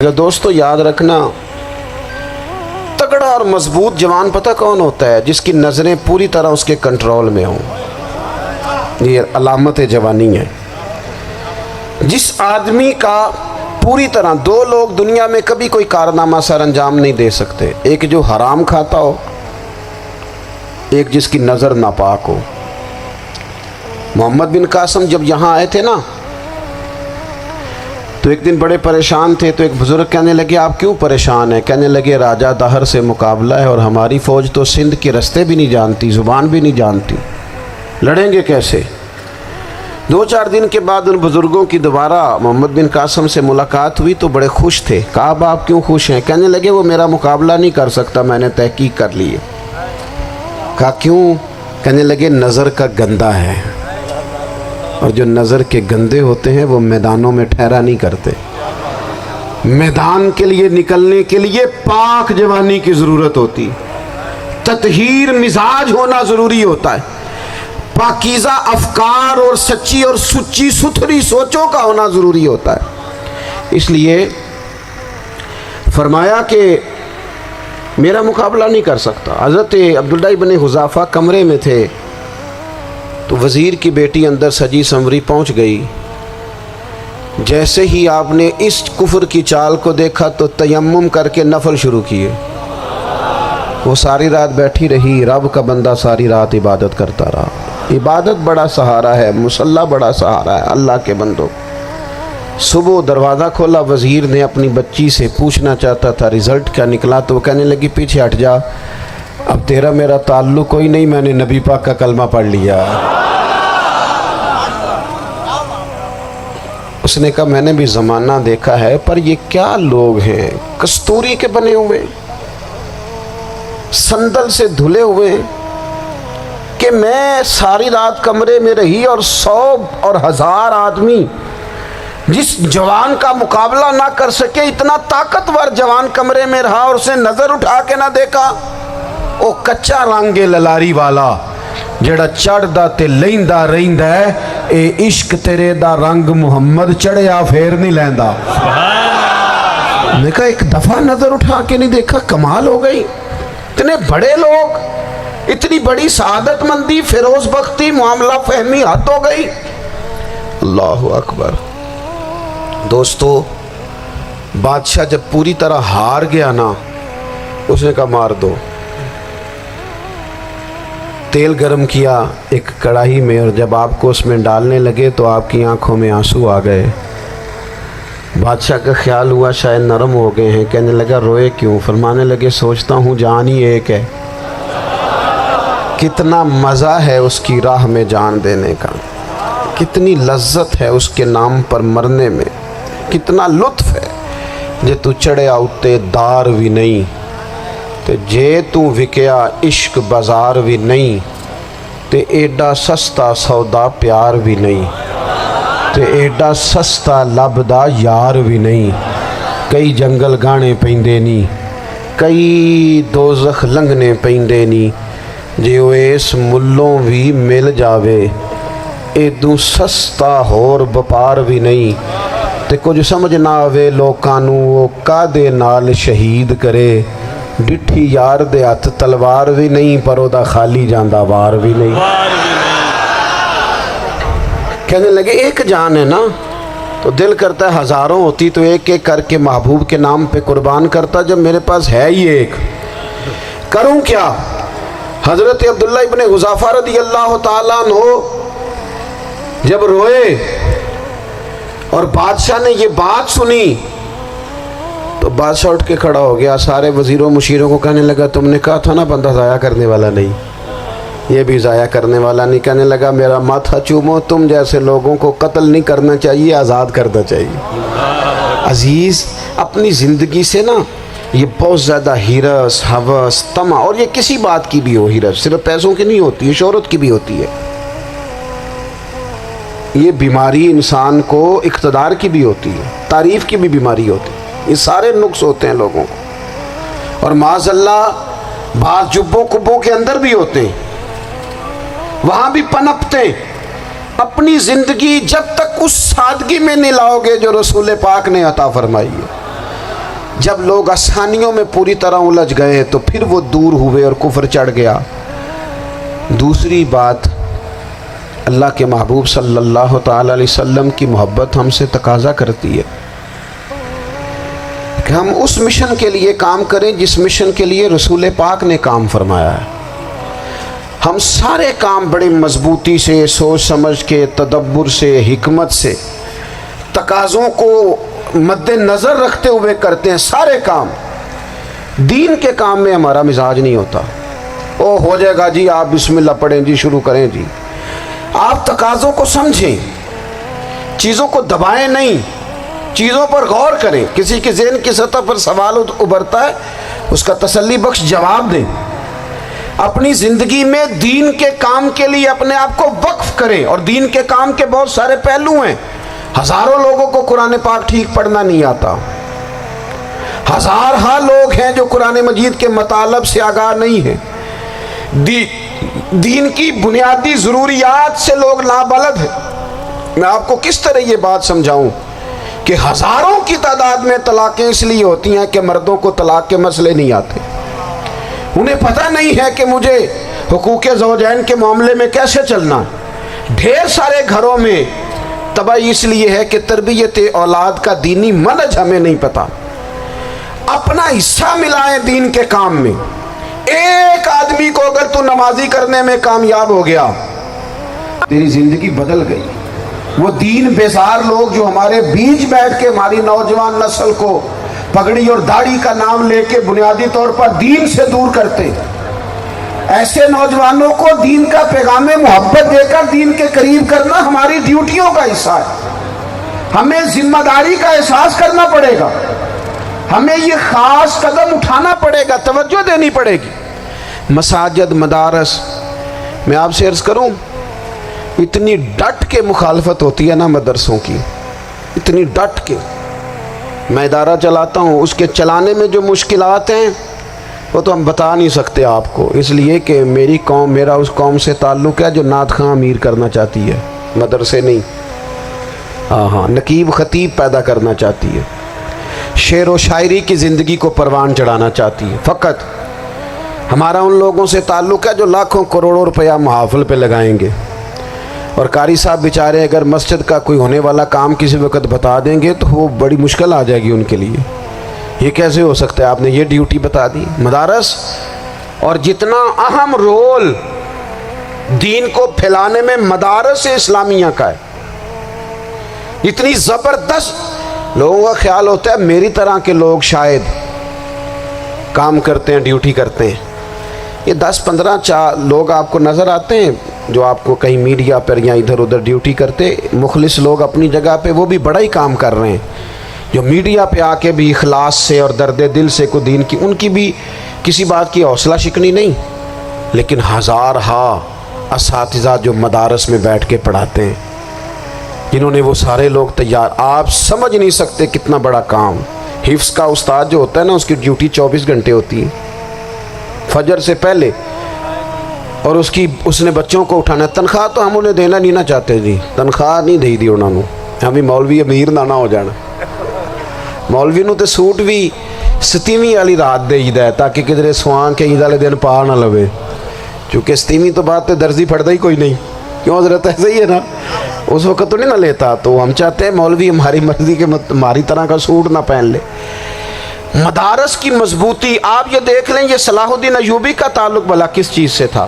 دوستو یاد رکھنا، تگڑا اور مضبوط جوان پتہ کون ہوتا ہے؟ جس کی نظریں پوری طرح اس کے کنٹرول میں ہوں۔ یہ علامت جوانی ہے۔ جس آدمی کا پوری طرح، دو لوگ دنیا میں کبھی کوئی کارنامہ سر انجام نہیں دے سکتے، ایک جو حرام کھاتا ہو، ایک جس کی نظر ناپاک ہو۔ محمد بن قاسم جب یہاں آئے تھے نا، تو ایک دن بڑے پریشان تھے، تو ایک بزرگ کہنے لگے آپ کیوں پریشان ہیں؟ کہنے لگے راجہ دہر سے مقابلہ ہے اور ہماری فوج تو سندھ کے رستے بھی نہیں جانتی، زبان بھی نہیں جانتی، لڑیں گے کیسے؟ 2-4 دن کے بعد ان بزرگوں کی دوبارہ محمد بن قاسم سے ملاقات ہوئی تو بڑے خوش تھے۔ کہا اب آپ کیوں خوش ہیں؟ کہنے لگے وہ میرا مقابلہ نہیں کر سکتا، میں نے تحقیق کر لی ہے۔ کہا کیوں؟ کہنے لگے نظر کا گندہ ہے، اور جو نظر کے گندے ہوتے ہیں وہ میدانوں میں ٹھہرا نہیں کرتے۔ میدان کے لیے نکلنے کے لیے پاک جوانی کی ضرورت ہوتی، تطہیر مزاج ہونا ضروری ہوتا ہے، پاکیزہ افکار اور سچی اور سچی ستھری سوچوں کا ہونا ضروری ہوتا ہے۔ اس لیے فرمایا کہ میرا مقابلہ نہیں کر سکتا۔ حضرت عبداللہ بن حذافہ کمرے میں تھے، تو وزیر کی بیٹی اندر سجی سنوری پہنچ گئی۔ جیسے ہی آپ نے اس کفر کی چال کو دیکھا تو تیمم کر کے نفل شروع کیے۔ وہ ساری رات بیٹھی رہی، رب کا بندہ ساری رات عبادت کرتا رہا۔ عبادت بڑا سہارا ہے، مصلی بڑا سہارا ہے اللہ کے بندوں۔ صبح دروازہ کھولا، وزیر نے اپنی بچی سے پوچھنا چاہتا تھا رزلٹ کیا نکلا، تو وہ کہنے لگی پیچھے ہٹ جا، اب تیرا میرا تعلق کوئی نہیں، میں نے نبی پاک کا کلمہ پڑھ لیا۔ اس نے کہا میں نے بھی زمانہ دیکھا ہے، پر یہ کیا لوگ ہیں، کستوری کے بنے ہوئے، سندل سے دھلے ہوئے، کہ میں ساری رات کمرے میں رہی اور 100 اور 1000 آدمی جس جوان کا مقابلہ نہ کر سکے، اتنا طاقتور جوان کمرے میں رہا اور اسے نظر اٹھا کے نہ دیکھا۔ او کچا رنگ للاری والا جڑا چڑھدا تے لیندا رہندا ہے، اے عشق تیرے دا رنگ محمد چڑھیا پھر نہیں لیندا۔ میں کہا ایک دفعہ نظر اٹھا کے نہیں دیکھا، کمال ہو گئی۔ اتنے بڑے لوگ، اتنی بڑی سعادت مندی، فیروز بختی، معاملہ فہمی حد ہو گئی۔ اللہ اکبر۔ دوستو بادشاہ جب پوری طرح ہار گیا نا، اس نے کہا مار دو۔ تیل گرم کیا ایک کڑاہی میں، اور جب آپ کو اس میں ڈالنے لگے تو آپ کی آنکھوں میں آنسو آ گئے۔ بادشاہ کا خیال ہوا شاید نرم ہو گئے ہیں، کہنے لگا روئے کیوں؟ فرمانے لگے سوچتا ہوں جان ہی ایک ہے، کتنا مزہ ہے اس کی راہ میں جان دینے کا، کتنی لذت ہے اس کے نام پر مرنے میں، کتنا لطف ہے۔ جے تو چڑھیا اتے دار بھی نہیں، تے جے تو وکیا عشق بازار بھی نہیں، تے ایڈا سستا سودا پیار بھی نہیں، تے ایڈا سستا لبدا یار بھی نہیں۔ کئی جنگل گانے پیندے نہیں، کئی دوزخ لنگنے پیندے نہیں، جے وہ اس ملوں بھی مل جاوے، ایدوں سستا ہور بپار بھی نہیں۔ تے کچھ سمجھ نہ آوے لوکاں نوں وہ کادے نال شہید کرے، ڈٹھی یار دے ہاتھ تلوار بھی نہیں، پر او دا خالی جاندہ وار بھی نہیں۔ کہنے لگے ایک جان ہے نا، تو دل کرتا ہے ہزاروں ہوتی تو ایک ایک کر کے محبوب کے نام پہ قربان کرتا، جب میرے پاس ہے ہی ایک، کروں کیا؟ حضرت عبداللہ ابن حذافہ رضی اللہ تعالیٰ عنہ جب روئے اور بادشاہ نے یہ بات سنی، تو بادشاہ اٹھ کے کھڑا ہو گیا، سارے وزیروں مشیروں کو کہنے لگا تم نے کہا تھا نا بندہ ضائع کرنے والا نہیں، یہ بھی ضائع کرنے والا نہیں۔ کہنے لگا میرا ماتھا چومو، تم جیسے لوگوں کو قتل نہیں کرنا چاہیے، آزاد کرنا چاہیے۔ عزیز اپنی زندگی سے نا یہ بہت زیادہ ہرس، ہوس، طمع، اور یہ کسی بات کی بھی ہو، ہرس صرف پیسوں کی نہیں ہوتی ہے، شہرت کی بھی ہوتی ہے، یہ بیماری انسان کو اقتدار کی بھی ہوتی ہے، تعریف کی بھی بیماری ہوتی ہے، یہ سارے نقص ہوتے ہیں لوگوں کو، اور معاذ اللہ بعض جبوں کبوں کے اندر بھی ہوتے ہیں، وہاں بھی پنپتے ہیں۔ اپنی زندگی جب تک اس سادگی میں نہیں لاؤ گے جو رسول پاک نے عطا فرمائی ہے، جب لوگ آسانیوں میں پوری طرح الجھ گئے تو پھر وہ دور ہوئے اور کفر چڑھ گیا۔ دوسری بات، اللہ کے محبوب صلی اللہ تعالی علیہ وسلم کی محبت ہم سے تقاضا کرتی ہے کہ ہم اس مشن کے لیے کام کریں جس مشن کے لیے رسول پاک نے کام فرمایا ہے۔ ہم سارے کام بڑے مضبوطی سے، سوچ سمجھ کے، تدبر سے، حکمت سے، تقاضوں کو مد نظر رکھتے ہوئے کرتے ہیں سارے کام۔ دین کے کام میں ہمارا مزاج نہیں ہوتا، او ہو جائے گا جی، آپ بسم اللہ پڑھیں جی، شروع کریں جی۔ آپ تقاضوں کو سمجھیں، چیزوں کو دبائیں نہیں، چیزوں پر غور کریں۔ کسی کے ذہن کی سطح پر سوال ابھرتا ہے، اس کا تسلی بخش جواب دیں۔ اپنی زندگی میں دین کے کام کے لیے اپنے آپ کو وقف کریں، اور دین کے کام کے بہت سارے پہلو ہیں۔ ہزاروں لوگوں کو قرآن پاک ٹھیک پڑھنا نہیں آتا، ہزارہ لوگ ہیں جو قرآن مجید کے مطالب سے آگاہ نہیں ہیں، دین کی بنیادی ضروریات سے لوگ نابلد ہیں۔ میں آپ کو کس طرح یہ بات سمجھاؤں کہ ہزاروں کی تعداد میں طلاقیں اس لیے ہوتی ہیں کہ مردوں کو طلاق کے مسئلے نہیں آتے، انہیں پتہ نہیں ہے کہ مجھے حقوق زوجین کے معاملے میں کیسے چلنا۔ ڈھیر سارے گھروں میں تباہی اس لیے ہے کہ تربیت اولاد کا دینی منہج ہمیں نہیں پتہ۔ اپنا حصہ ملائیں دین کے کام میں۔ ایک آدمی کو اگر تو نمازی کرنے میں کامیاب ہو گیا، تیری زندگی بدل گئی۔ وہ دین بیزار لوگ جو ہمارے بیچ بیٹھ کے ہماری نوجوان نسل کو پگڑی اور داڑھی کا نام لے کے بنیادی طور پر دین سے دور کرتے، ایسے نوجوانوں کو دین کا پیغام محبت دے کر دین کے قریب کرنا ہماری ڈیوٹیوں کا حصہ ہے۔ ہمیں ذمہ داری کا احساس کرنا پڑے گا، ہمیں یہ خاص قدم اٹھانا پڑے گا، توجہ دینی پڑے گی۔ مساجد، مدارس، میں آپ سے عرض کروں، اتنی ڈٹ کے مخالفت ہوتی ہے نا مدرسوں کی، اتنی ڈٹ کے۔ میں ادارہ چلاتا ہوں، اس کے چلانے میں جو مشکلات ہیں وہ تو ہم بتا نہیں سکتے آپ کو، اس لیے کہ میری قوم، میرا اس قوم سے تعلق ہے جو نعت خواں امیر کرنا چاہتی ہے، مدرسے نہیں۔ ہاں، نقیب خطیب پیدا کرنا چاہتی ہے، شعر و شاعری کی زندگی کو پروان چڑھانا چاہتی ہے۔ فقط ہمارا ان لوگوں سے تعلق ہے جو لاکھوں کروڑوں روپیہ محافل پہ لگائیں گے، اور قاری صاحب بیچارے اگر مسجد کا کوئی ہونے والا کام کسی وقت بتا دیں گے تو وہ بڑی مشکل آ جائے گی ان کے لیے۔ یہ کیسے ہو سکتا ہے، آپ نے یہ ڈیوٹی بتا دی۔ مدارس، اور جتنا اہم رول دین کو پھیلانے میں مدارس اسلامیہ کا ہے، اتنی زبردست، لوگوں کا خیال ہوتا ہے میری طرح کے لوگ شاید کام کرتے ہیں، ڈیوٹی کرتے ہیں۔ یہ 10-15 لوگ آپ کو نظر آتے ہیں جو آپ کو کہیں میڈیا پر یا ادھر ادھر ڈیوٹی کرتے، مخلص لوگ اپنی جگہ پہ، وہ بھی بڑا ہی کام کر رہے ہیں، جو میڈیا پہ آ کے بھی اخلاص سے اور درد دل سے کو دین کی، ان کی بھی کسی بات کی حوصلہ شکنی نہیں۔ لیکن ہزارہ اساتذہ جو مدارس میں بیٹھ کے پڑھاتے ہیں، جنہوں نے وہ سارے لوگ تیار، آپ سمجھ نہیں سکتے کتنا بڑا کام۔ حفظ کا استاد جو ہوتا ہے نا، اس کی ڈیوٹی 24 گھنٹے ہوتی ہے، فجر سے پہلے، اور اس نے بچوں کو اٹھانا۔ تنخواہ تو ہم انہیں دینا نہیں نہ چاہتے جی، تنخواہ نہیں دے دی انہوں نے، ہمیں مولوی امیر نہ ہو جانا۔ مولوی نو تے سوٹ بھی 27ویں والی رات دے ہے تاکہ کدھر سوان کے عید والے دن پا نہ لوے، چونکہ 27ویں تو بعد تے درزی پھڑتا ہی کوئی نہیں، کیوں حضرت ایسے ہی ہے نا، اس وقت تو نہیں نہ لیتا۔ تو ہم چاہتے ہیں مولوی ہماری مرضی کے ہماری طرح کا سوٹ نہ پہن لے۔ مدارس کی مضبوطی، آپ یہ دیکھ لیں، یہ صلاح الدین ایوبی کا تعلق بھلا کس چیز سے تھا؟